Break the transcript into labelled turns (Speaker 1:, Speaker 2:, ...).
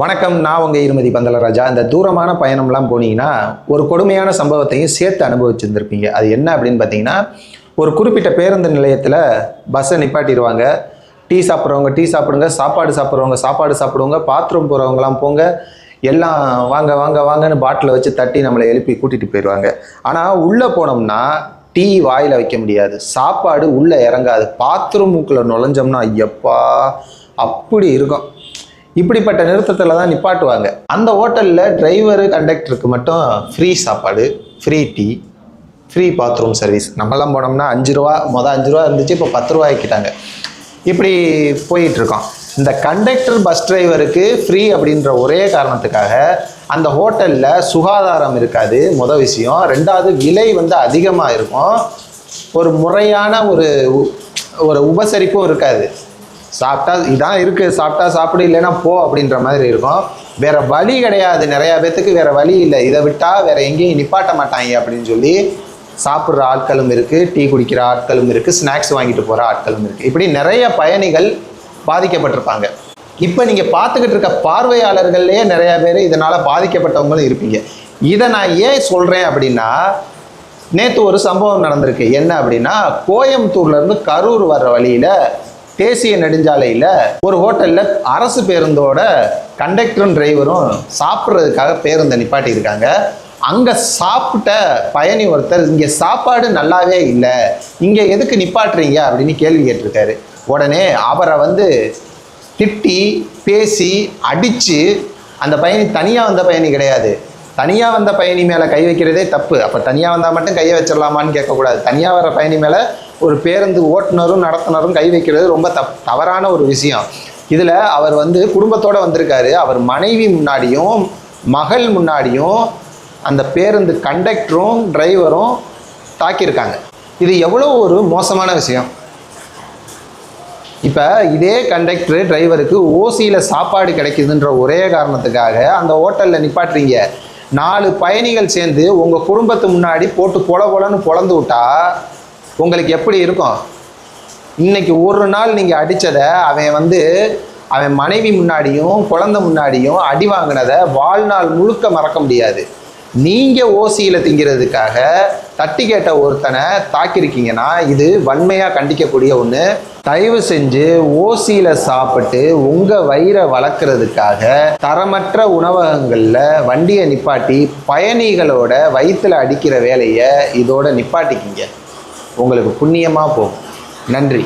Speaker 1: வணக்கம், நான் உங்கள் இருமதி பந்தலராஜா. இந்த தூரமான பயணம்லாம் போனீங்கன்னா ஒரு கொடுமையான சம்பவத்தையும் சேர்த்து அனுபவிச்சுருந்துருப்பீங்க. அது என்ன அப்படின்னு பார்த்தீங்கன்னா, ஒரு குறிப்பிட்ட பேருந்து நிலையத்தில் பஸ்ஸை நிப்பாட்டிடுவாங்க. டீ சாப்பிட்றவங்க டீ சாப்பிடுங்க, சாப்பாடு சாப்பிட்றவங்க சாப்பாடு சாப்பிடுவாங்க, பாத்ரூம் போகிறவங்களாம் போங்க, எல்லாம் வாங்க வாங்க வாங்கன்னு பாட்டிலை வச்சு தட்டி நம்மளை எழுப்பி கூட்டிகிட்டு போயிடுவாங்க. ஆனால் உள்ளே போனோம்னா டீ வாயில் வைக்க முடியாது, சாப்பாடு உள்ளே இறங்காது, பாத்ரூமுக்குள்ளே நுழைஞ்சோம்னா ஐயப்பா அப்படி இருக்கும். இப்படிப்பட்ட நிறுத்தத்தில் தான் நிப்பாட்டுவாங்க. அந்த ஹோட்டலில் டிரைவரு கண்டக்டருக்கு மட்டும் ஃப்ரீ சாப்பாடு, free tea, free bathroom service. நம்மலாம் போனோம்னா 5 ரூபா, மொதல் 5 ரூபா இருந்துச்சு, இப்போ 10 ரூபா ஆக்கிட்டாங்க. இப்படி போயிட்டுருக்கோம். இந்த கண்டக்டர் பஸ் டிரைவருக்கு ஃப்ரீ அப்படின்ற ஒரே காரணத்துக்காக அந்த ஹோட்டலில் சுகாதாரம் இருக்காது, மொதல் விஷயம். ரெண்டாவது, விலை அதிகமாக இருக்கும். ஒரு முறையான ஒரு உபசரிப்பும் இருக்காது. சாப்பிட்டா இதான் இருக்குது, சாப்பிட்டா சாப்பிடு, இல்லைன்னா போ அப்படின்ற மாதிரி இருக்கும். வேறு வழி கிடையாது. நிறையா பேர்த்துக்கு வேறு வழி இல்லை, இதை விட்டால் வேறு எங்கேயும் நிப்பாட்ட மாட்டாங்க அப்படின்னு சொல்லி சாப்பிட்ற ஆட்களும் இருக்குது, டீ குடிக்கிற ஆட்களும் இருக்குது, ஸ்நாக்ஸ் வாங்கிட்டு போகிற ஆட்களும் இருக்குது. இப்படி நிறைய பயணிகள் பாதிக்கப்பட்டிருப்பாங்க. இப்போ நீங்கள் பார்த்துக்கிட்டு இருக்க பார்வையாளர்கள்லேயே நிறையா பேர் இதனால் பாதிக்கப்பட்டவங்களும் இருப்பீங்க. இதை நான் ஏன் சொல்கிறேன் அப்படின்னா, நேற்று ஒரு சம்பவம் நடந்திருக்கு. என்ன அப்படின்னா, கோயம்புத்தூர்லேருந்து கரூர் வர்ற வழியில் தேசிய நெடுஞ்சாலையில் ஒரு ஹோட்டலில் அரசு பேருந்தோட கண்டக்டரும் டிரைவரும் சாப்பிட்றதுக்காக பேருந்தை நிப்பாட்டியிருக்காங்க. அங்கே சாப்பிட்ட பயணி ஒருத்தர், இங்கே சாப்பாடு நல்லாவே இல்லை, இங்கே எதுக்கு நிப்பாட்டுறீங்க அப்படின்னு கேள்வி கேட்டிருக்காரு. உடனே அவரை திட்டி பேசி அடித்து, அந்த பயணி தனியாக வந்த பயணி கிடையாது, தனியாக வந்த பயணி மேலே கை வைக்கிறதே தப்பு. அப்போ தனியாக வந்தால் மட்டும் கையை வச்சிடலாமான்னு கேட்கக்கூடாது. தனியாக வர பயணி மேலே ஒரு பேருந்து ஓட்டுநரும் நடத்துனரும் கை வைக்கிறது ரொம்ப தவறான ஒரு விஷயம். இதில் அவர் குடும்பத்தோடு வந்திருக்காரு. அவர் மனைவி முன்னாடியும் மகள் முன்னாடியும் அந்த பேருந்து கண்டக்டரும் டிரைவரும் தாக்கியிருக்காங்க. இது எவ்வளோ ஒரு மோசமான விஷயம். இப்போ இதே கண்டக்டரு டிரைவருக்கு ஓசியில் சாப்பாடு கிடைக்குதுன்ற ஒரே காரணத்துக்காக அந்த ஹோட்டலில் நிப்பாட்டுறீங்க. 4 பயணிகள் சேர்ந்து உங்கள் குடும்பத்து முன்னாடி போட்டு பொலன்னு பொழந்து விட்டா உங்களுக்கு எப்படி இருக்கும்? இன்னைக்கு ஒரு நாள் நீங்கள் அடித்ததை அவன் மனைவி முன்னாடியும் குழந்தை முன்னாடியும் அடி வாங்கினதை வாழ்நாள் முழுக்க மறக்க முடியாது. நீங்கள் ஓசியில் திங்கிறதுக்காக தட்டி கேட்ட ஒருத்தனை தாக்கியிருக்கீங்கன்னா இது வன்மையாக கண்டிக்கக்கூடிய ஒன்று. தயவு செஞ்சு ஓசியில் சாப்பிட்டு உங்கள் வயிறை வளர்க்குறதுக்காக தரமற்ற உணவகங்களில் வண்டியை நிப்பாட்டி பயணிகளோட வயிற்றில் அடிக்கிற வேலையை இதோட நிப்பாட்டிக்கிங்க. உங்களுக்கு புண்ணியமாக போகும். நன்றி.